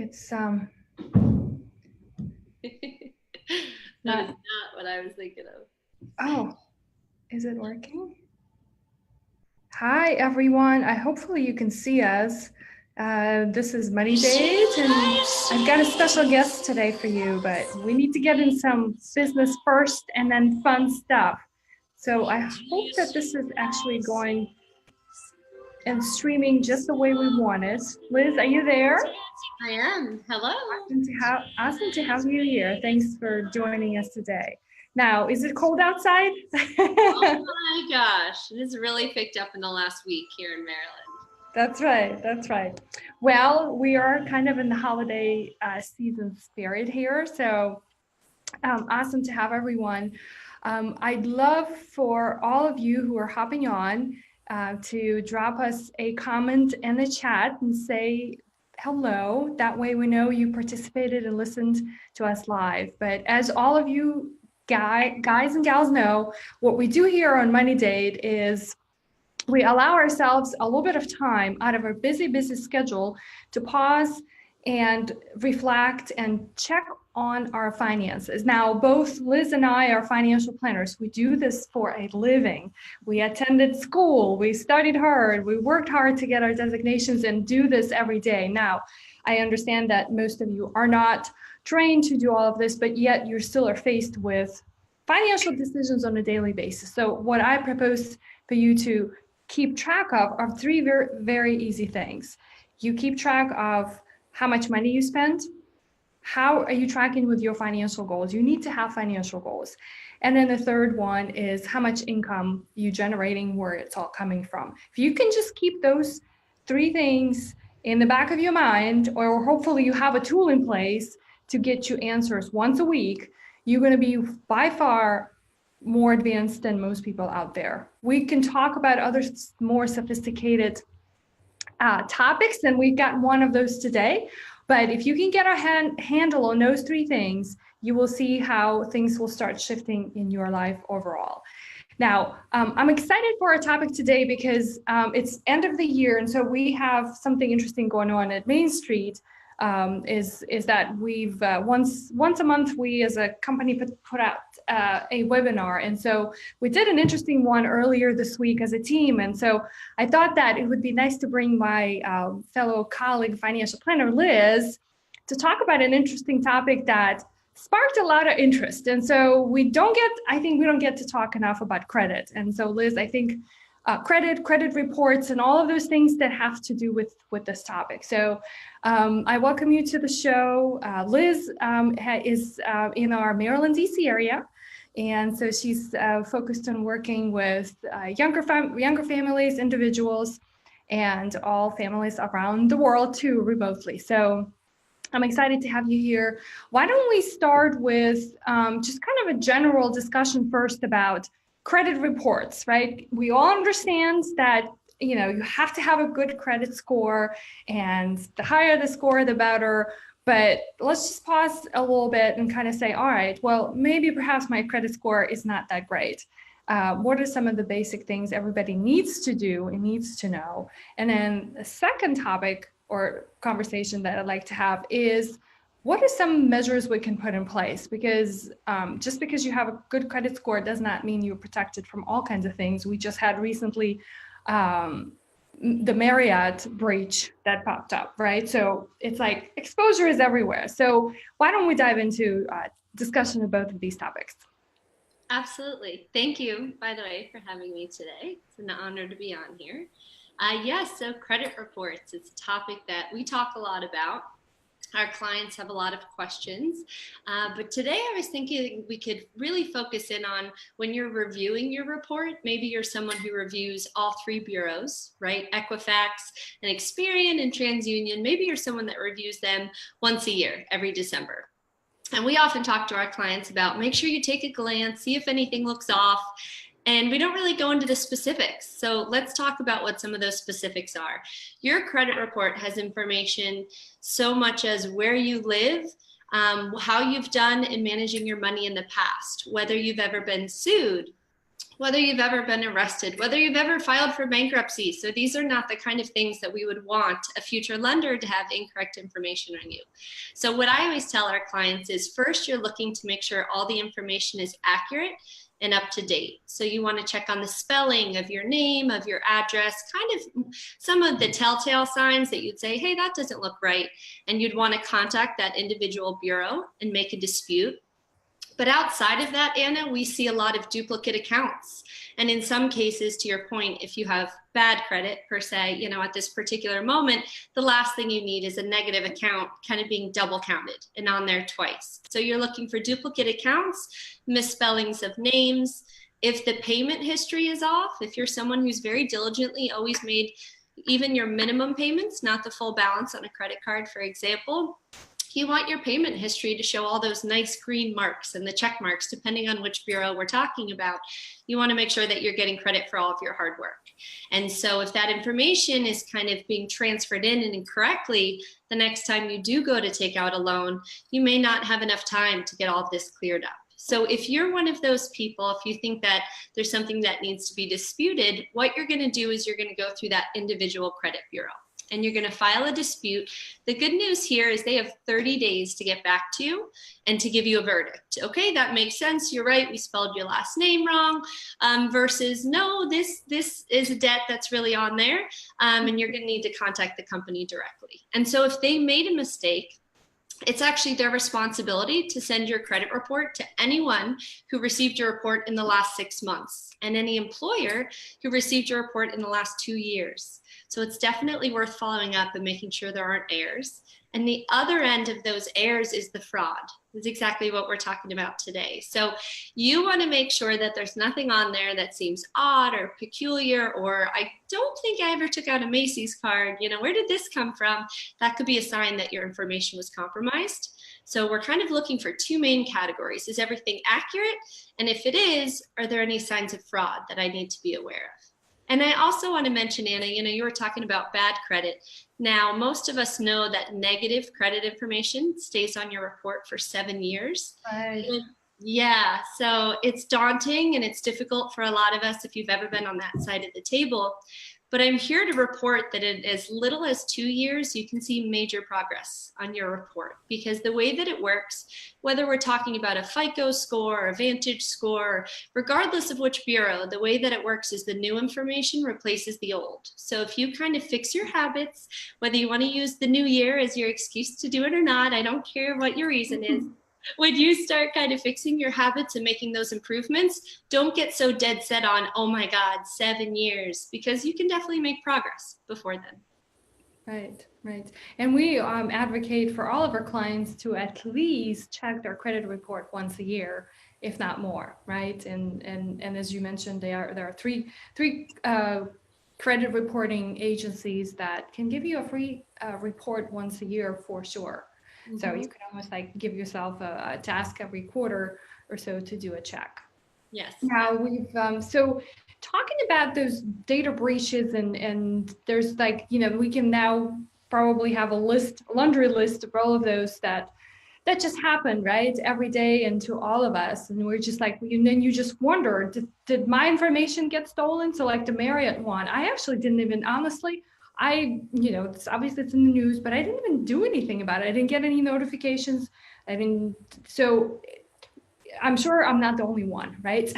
It's That not. is not what I was thinking of. Oh, is it working? Hi, everyone. Hopefully you can see us. This is Money Date, and I've got a special guest today for you, but we need to get in some business first and then fun stuff. So I hope that this is actually going and streaming just the way we want it. Liz, are you there? I am. Hello. Awesome to have you here. Thanks for joining us today. Now, is it cold outside? Oh my gosh. It has really picked up in the last week here in Maryland. That's right. That's right. Well, we are kind of in the holiday season spirit here. So awesome to have everyone. I'd love for all of you who are hopping on to drop us a comment in the chat and say hello. That way we know you participated and listened to us live. But as all of you guys and gals know, what we do here on Money Date is we allow ourselves a little bit of time out of our busy schedule to pause and reflect and check on our finances. Now, both Liz and I are financial planners. We do this for a living. We attended school, we studied hard, we worked hard to get our designations and do this every day. Now, I understand that most of you are not trained to do all of this, but yet you still are faced with financial decisions on a daily basis. So what I propose for you to keep track of are three very, very easy things. You keep track of how much money you spend. How are you tracking with your financial goals? You need to have financial goals. And then the third one is how much income you generating, where it's all coming from. If you can just keep those three things in the back of your mind, or hopefully you have a tool in place to get you answers once a week, you're going to be by far more advanced than most people out there. We can talk about other more sophisticated topics, and we've got one of those today. But if you can get a handle on those three things, you will see how things will start shifting in your life overall. Now, I'm excited for our topic today because it's end of the year, and so we have something interesting going on at Main Street. Is that we've once a month we as a company put out a webinar, and so we did an interesting one earlier this week as a team, and so I thought that it would be nice to bring my fellow colleague financial planner Liz to talk about an interesting topic that sparked a lot of interest. And so I think we don't get to talk enough about credit. And so Liz, I think credit reports and all of those things that have to do with this topic. So I welcome you to the show. Liz is in our Maryland, DC area. And so she's focused on working with younger families, individuals, and all families around the world too, remotely. So I'm excited to have you here. Why don't we start with just kind of a general discussion first about credit reports, right? We all understand that you have to have a good credit score, and the higher the score, the better. But let's just pause a little bit and kind of say, all right, well, maybe perhaps my credit score is not that great. What are some of the basic things everybody needs to do and needs to know? And then the second topic or conversation that I'd like to have is, what are some measures we can put in place? Because just because you have a good credit score does not mean you're protected from all kinds of things. We just had recently the Marriott breach that popped up, right? So it's like exposure is everywhere. So why don't we dive into discussion of both of these topics? Absolutely. Thank you, by the way, for having me today. It's an honor to be on here. Yes, so credit reports, it's a topic that we talk a lot about. Our clients have a lot of questions, but today I was thinking we could really focus in on when you're reviewing your report. Maybe you're someone who reviews all three bureaus, right? Equifax and Experian and TransUnion. Maybe you're someone that reviews them once a year, every December. And we often talk to our clients about make sure you take a glance, see if anything looks off. And we don't really go into the specifics. So let's talk about what some of those specifics are. Your credit report has information so much as where you live, how you've done in managing your money in the past, whether you've ever been sued, whether you've ever been arrested, whether you've ever filed for bankruptcy. So these are not the kind of things that we would want a future lender to have incorrect information on you. So what I always tell our clients is, first, you're looking to make sure all the information is accurate and up to date. So you want to check on the spelling of your name, of your address, kind of some of the telltale signs that you'd say, hey, that doesn't look right. And you'd want to contact that individual bureau and make a dispute. But outside of that, Anna, we see a lot of duplicate accounts. And in some cases, to your point, if you have bad credit per se, you know, at this particular moment, the last thing you need is a negative account kind of being double counted and on there twice. So you're looking for duplicate accounts, misspellings of names. If the payment history is off, if you're someone who's very diligently always made even your minimum payments, not the full balance on a credit card, for example, you want your payment history to show all those nice green marks and the check marks, depending on which bureau we're talking about. You want to make sure that you're getting credit for all of your hard work. And so if that information is kind of being transferred in and incorrectly, the next time you do go to take out a loan, you may not have enough time to get all of this cleared up. So if you're one of those people, if you think that there's something that needs to be disputed, what you're going to do is you're going to go through that individual credit bureau and you're going to file a dispute. The good news here is they have 30 days to get back to you and to give you a verdict. Okay, that makes sense. You're right. We spelled your last name wrong, versus no, this is a debt that's really on there, and you're going to need to contact the company directly. And so if they made a mistake, it's actually their responsibility to send your credit report to anyone who received your report in the last 6 months and any employer who received your report in the last 2 years. So it's definitely worth following up and making sure there aren't errors. And the other end of those errors is the fraud. That's exactly what we're talking about today. So you want to make sure that there's nothing on there that seems odd or peculiar, or I don't think I ever took out a Macy's card. You know, where did this come from? That could be a sign that your information was compromised. So we're kind of looking for two main categories. Is everything accurate? And if it is, are there any signs of fraud that I need to be aware of? And I also want to mention, Anna, you know, you were talking about bad credit. Now, most of us know that negative credit information stays on your report for 7 years. Right. Yeah, so it's daunting and it's difficult for a lot of us if you've ever been on that side of the table. But I'm here to report that in as little as 2 years, you can see major progress on your report, because the way that it works, whether we're talking about a FICO score or a Vantage score, regardless of which bureau, the way that it works is the new information replaces the old. So if you kind of fix your habits, whether you want to use the new year as your excuse to do it or not, I don't care what your reason is. When you start kind of fixing your habits and making those improvements, don't get so dead set on, oh my God, 7 years, because you can definitely make progress before then. Right, right. And we advocate for all of our clients to at least check their credit report once a year, if not more, right? And as you mentioned, there are three credit reporting agencies that can give you a free report once a year for sure. Mm-hmm. So you can almost like give yourself a task every quarter or so to do a check. Yes. Now we've so talking about those data breaches and there's like, you know, we can now probably have a laundry list of all of those that just happen, right, every day, and to all of us, and we're just like, and then you just wonder, did my information get stolen? So like the Marriott one, I actually didn't even, honestly, you know, it's obviously it's in the news, but I didn't even do anything about it. I didn't get any notifications. So I'm sure I'm not the only one, right?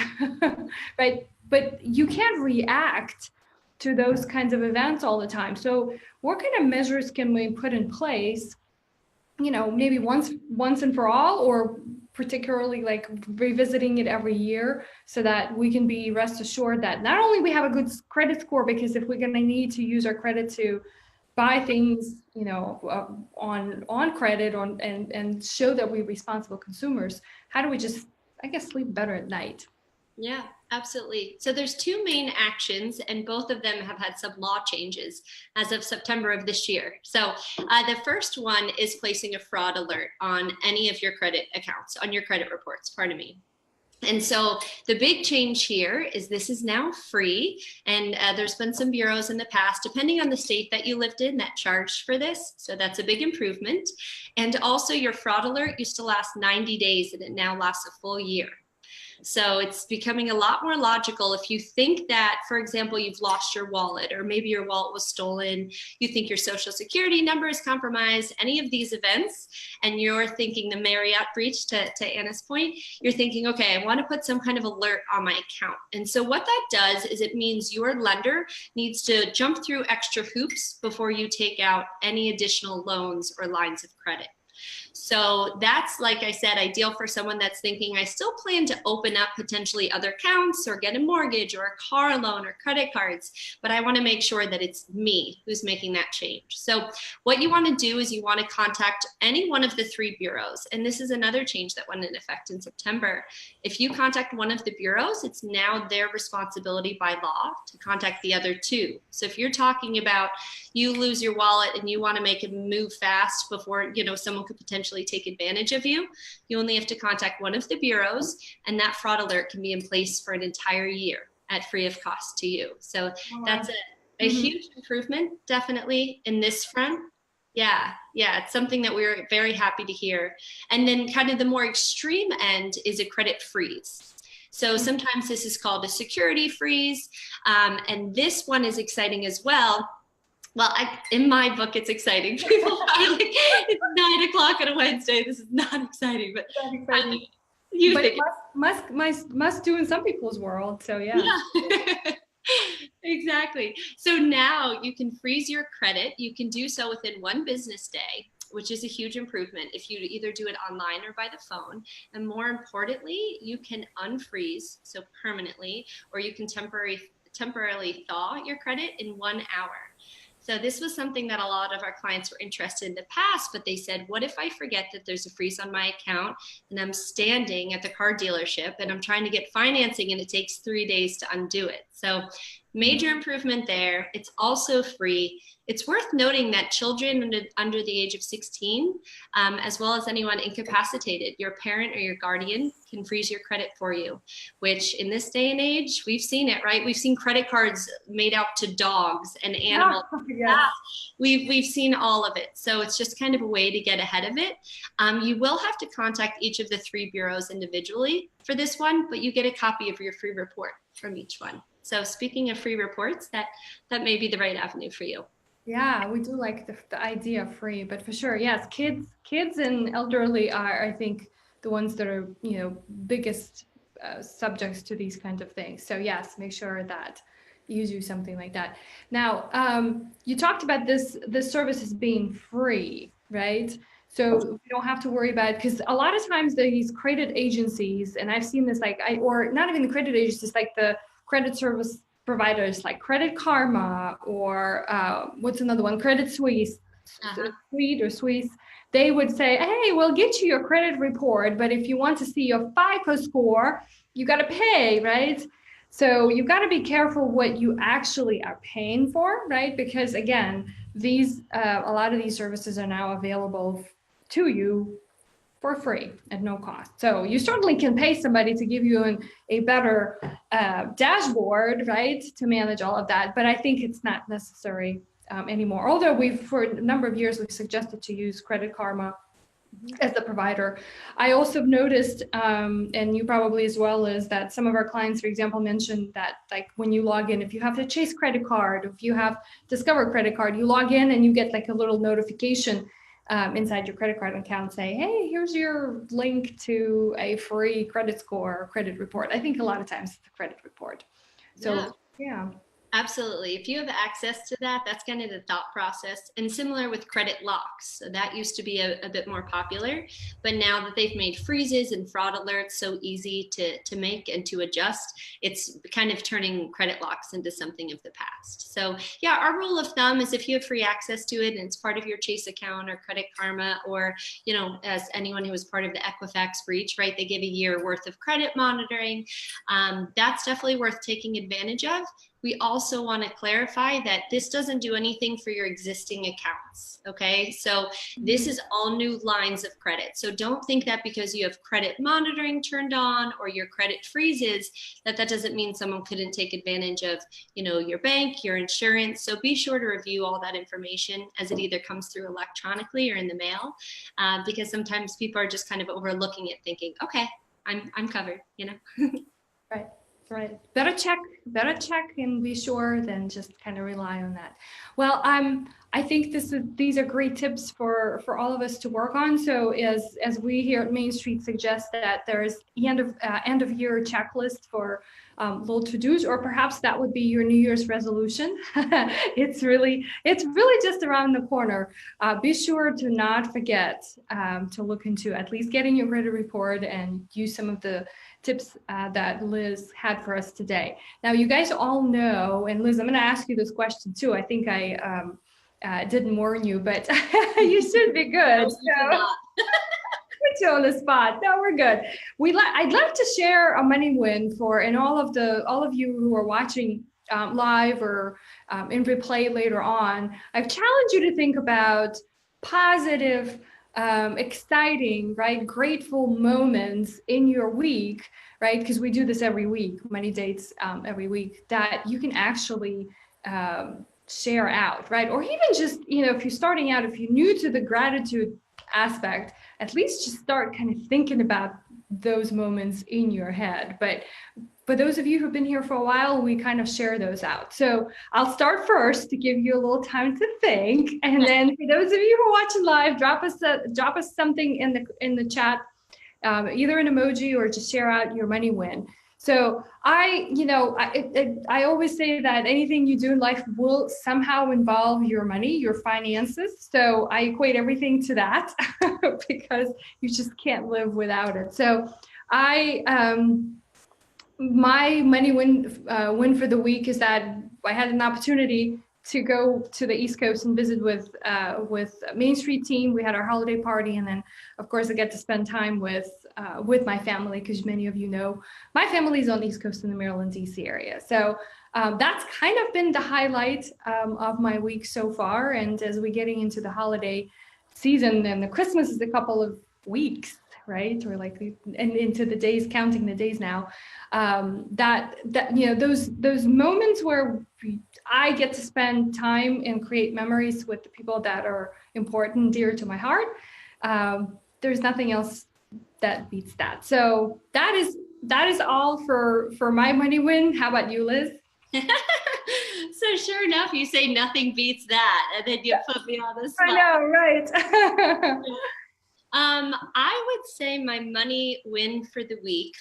Right. But you can't react to those kinds of events all the time. So what kind of measures can we put in place, you know, maybe once and for all, or particularly like revisiting it every year, so that we can be rest assured that not only we have a good credit score, because if we're going to need to use our credit to buy things, you know, on credit and show that we're responsible consumers, how do we just, I guess, sleep better at night? Yeah, absolutely. So there's two main actions, and both of them have had some law changes as of September of this year. So the first one is placing a fraud alert on any of your credit accounts, on your credit reports, pardon me. And so the big change here is this is now free, and there's been some bureaus in the past, depending on the state that you lived in, that charged for this. So that's a big improvement. And also your fraud alert used to last 90 days, and it now lasts a full year. So it's becoming a lot more logical. If you think that, for example, you've lost your wallet, or maybe your wallet was stolen, you think your social security number is compromised, any of these events, and you're thinking the Marriott breach, to Anna's point, you're thinking, okay, I want to put some kind of alert on my account. And so what that does is it means your lender needs to jump through extra hoops before you take out any additional loans or lines of credit. So that's, like I said, ideal for someone that's thinking, I still plan to open up potentially other accounts or get a mortgage or a car loan or credit cards, but I want to make sure that it's me who's making that change. So what you want to do is you want to contact any one of the 3 bureaus. And this is another change that went into effect in September. If you contact one of the bureaus, it's now their responsibility by law to contact the other 2. So if you're talking about you lose your wallet and you want to make a move fast before, someone could potentially take advantage of you, you only have to contact one of the bureaus, and that fraud alert can be in place for an entire year at free of cost to you. So that's a huge improvement, definitely, in this front. Yeah, it's something that we're very happy to hear. And then kind of the more extreme end is a credit freeze. So sometimes this is called a security freeze, and this one is exciting as well. Well, in my book, it's exciting. People are like, it's 9 o'clock on a Wednesday. This is not exciting, but it must do in some people's world. So yeah. Exactly. So now you can freeze your credit. You can do so within 1 business day, which is a huge improvement if you either do it online or by the phone. And more importantly, you can unfreeze, so permanently, or you can temporarily thaw your credit in 1 hour. So this was something that a lot of our clients were interested in the past, but they said, what if I forget that there's a freeze on my account and I'm standing at the car dealership and I'm trying to get financing and it takes 3 days to undo it? So major improvement there. It's also free. It's worth noting that children under the age of 16, as well as anyone incapacitated, your parent or your guardian can freeze your credit for you, which in this day and age, we've seen it, right? We've seen credit cards made out to dogs and animals. Yes. We've seen all of it. So it's just kind of a way to get ahead of it. You will have to contact each of the 3 bureaus individually for this one, but you get a copy of your free report from each one. So speaking of free reports, that may be the right avenue for you. Yeah, we do like the idea of free, but for sure, yes, kids and elderly are, I think, the ones that are, biggest subjects to these kinds of things. So yes, make sure that you do something like that. Now, you talked about this service as being free, right? So we don't have to worry about, because a lot of times these credit agencies, and I've seen this or not even the credit agencies, like the credit service providers like Credit Karma or what's another one, Credit Suisse, Suisse. They would say, hey, we'll get you your credit report, but if you want to see your FICO score, you got to pay, right? So you got to be careful what you actually are paying for, right? Because again, a lot of these services are now available to you for free at no cost. So you certainly can pay somebody to give you a better dashboard, right, to manage all of that. But I think it's not necessary anymore. Although for a number of years, we've suggested to use Credit Karma as the provider. I also noticed, and you probably as well, is that some of our clients, for example, mentioned that like when you log in, if you have the Chase credit card, if you have Discover credit card, you log in and you get like a little notification inside your credit card account say, hey, here's your link to a free credit score or credit report. I think a lot of times it's a credit report. So yeah. Absolutely. If you have access to that, that's kind of the thought process. And similar with credit locks. So that used to be a bit more popular, but now that they've made freezes and fraud alerts so easy to make and to adjust, it's kind of turning credit locks into something of the past. So yeah, our rule of thumb is if you have free access to it and it's part of your Chase account or Credit Karma, or, as anyone who was part of the Equifax breach, right, they give a year worth of credit monitoring. That's definitely worth taking advantage of. We also want to clarify that this doesn't do anything for your existing accounts, okay? So this is all new lines of credit. So don't think that because you have credit monitoring turned on or your credit freezes, that doesn't mean someone couldn't take advantage of, your bank, your insurance. So be sure to review all that information as it either comes through electronically or in the mail, because sometimes people are just kind of overlooking it thinking, okay, I'm covered, you know. Right. Right. Better check and be sure than just kind of rely on that. Well, I think these are great tips for all of us to work on. So as we here at Main Street suggest that there's end of year checklist for little to-dos, or perhaps that would be your New Year's resolution. It's really just around the corner. Be sure to not forget to look into at least getting your credit report and use some of the tips that Liz had for us today. Now, you guys all know, and Liz, I'm going to ask you this question too. I think I didn't warn you, but you should be good. No, so put you on the spot. No, we're good. I'd love to share a money win for, and all of you who are watching live or in replay later on. I've challenged you to think about positive, exciting, right, grateful moments in your week, right? Because we do this every week, money dates every week, that you can actually share out, right? Or even just, if you're starting out, if you're new to the gratitude aspect, at least just start kind of thinking about those moments in your head. But for those of you who've been here for a while, we kind of share those out. So I'll start first to give you a little time to think, and then for those of you who are watching live, drop us something in the chat, either an emoji or just share out your money win. So I always say that anything you do in life will somehow involve your money, your finances. So I equate everything to that because you just can't live without it. So my money win for the week is that I had an opportunity to go to the East Coast and visit with Main Street team. We had our holiday party, and then of course I get to spend time with my family, because many of you know my family's on the East Coast in the Maryland, DC area. So that's kind of been the highlight of my week so far. And as we're getting into the holiday season, and the Christmas is a couple of weeks, right? Or and into the days, counting the days now. Those moments where I get to spend time and create memories with the people that are important, dear to my heart. There's nothing else that beats that. So that is all for my money win. How about you, Liz? So sure enough, you say nothing beats that, and then you put me on the spot. I know, right? I would say my money win for the week.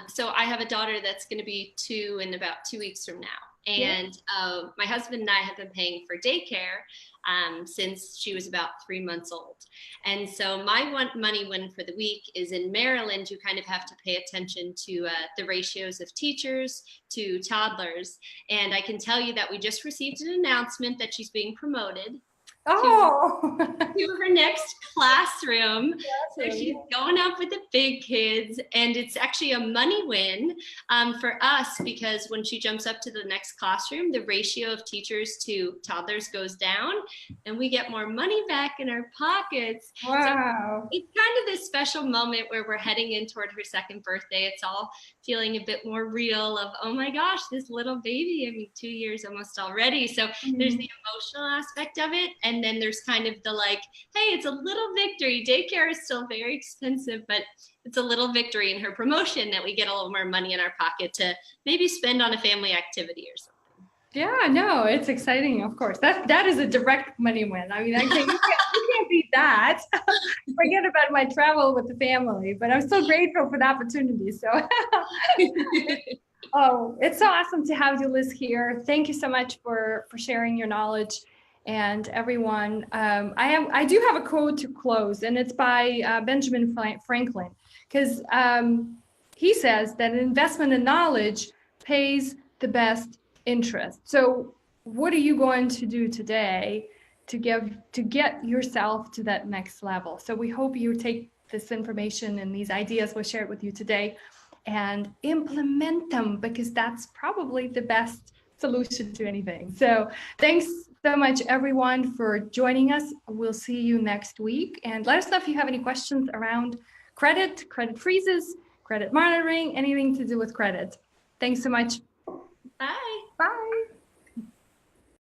So I have a daughter that's going to be 2 in about 2 weeks from now. And my husband and I have been paying for daycare since she was about 3 months old. And so my money win for the week is in Maryland. You kind of have to pay attention to the ratios of teachers to toddlers. And I can tell you that we just received an announcement that she's being promoted to her next classroom. So she's going up with the big kids, and it's actually a money win for us, because when she jumps up to the next classroom, the ratio of teachers to toddlers goes down, and we get more money back in our pockets. Wow. So it's kind of this special moment where we're heading in toward her 2nd birthday. It's all feeling a bit more real of, oh my gosh, this little baby, 2 years almost already. So there's the emotional aspect of it. And then there's kind of the hey, it's a little victory. Daycare is still very expensive, but it's a little victory in her promotion that we get a little more money in our pocket to maybe spend on a family activity or something. Yeah, no, it's exciting, of course. That is a direct money win. You can't beat that. Forget about my travel with the family, but I'm so grateful for the opportunity. So, oh, it's so awesome to have you, Liz, here. Thank you so much for sharing your knowledge. And everyone, I do have a quote to close, and it's by Benjamin Franklin, because he says that an investment in knowledge pays the best interest. So what are you going to do today to get yourself to that next level? So we hope you take this information and these ideas we shared with you today and implement them, because that's probably the best solution to anything. So thanks so much, everyone, for joining us. We'll see you next week. And let us know if you have any questions around credit freezes, credit monitoring, anything to do with credit. Thanks so much. Bye. Bye.